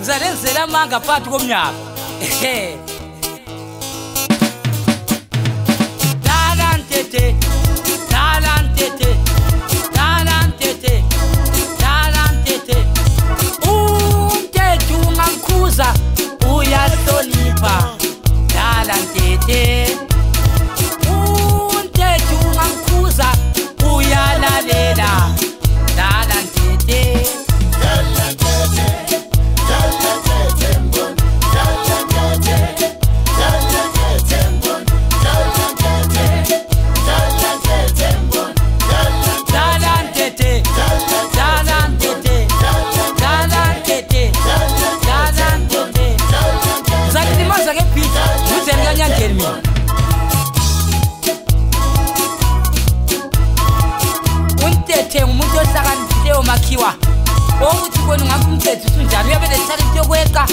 Uzalenzela manga phakathi komnyaka. Talantete, talantete, talantete, talantete. Untethu ungamkhuza uyahlonipha. Talantete. Untethu ungamkhuza uyalalela. Talantete. Untethe umuntu ohlakaniphileyo makhiwa ukuthi kona ngathi umthetho unjani uyabe le-talent yokweqa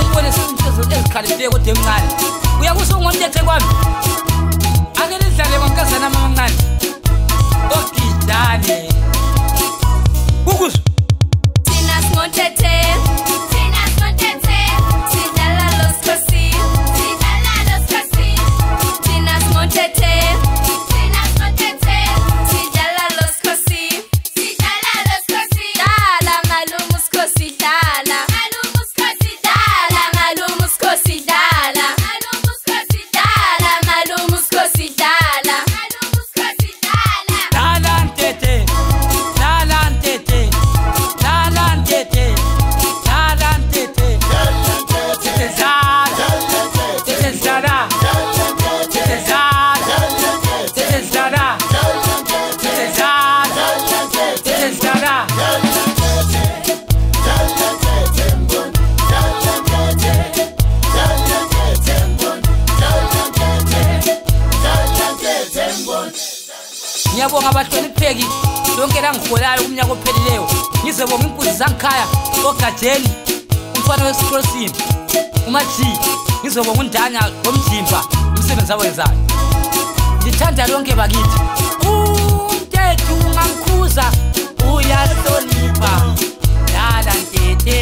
umbone sezinto ezikhaliphileyo kodwa emncane uyakusho ngontethe kwami ake lidlale mankazana amancane ogidane ukuzwa thina singontethe sidlala losikhosi thina singontethe ngiyabonga abahlonipheki lonke la ngiholayo kumnyaka ophelileyo ngizobonga impunzi zangikhaya ogajeni umfana wesikrosini umathi ngizobonga undanya lomjimba umsebenzi awenzayo ngithanda lonke bakithi untethu ungamkhuza uyahlonipha talantete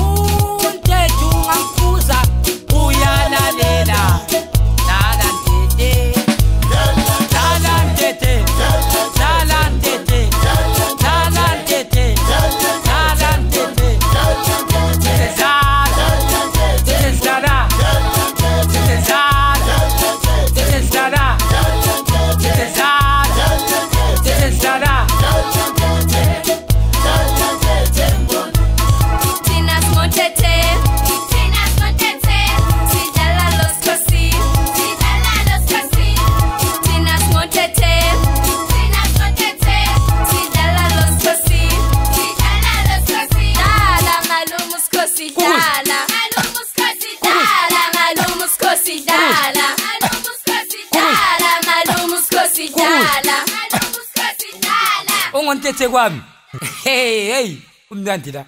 untethu ungamkhuza uyalalela ungontethe kwami hey umnandi la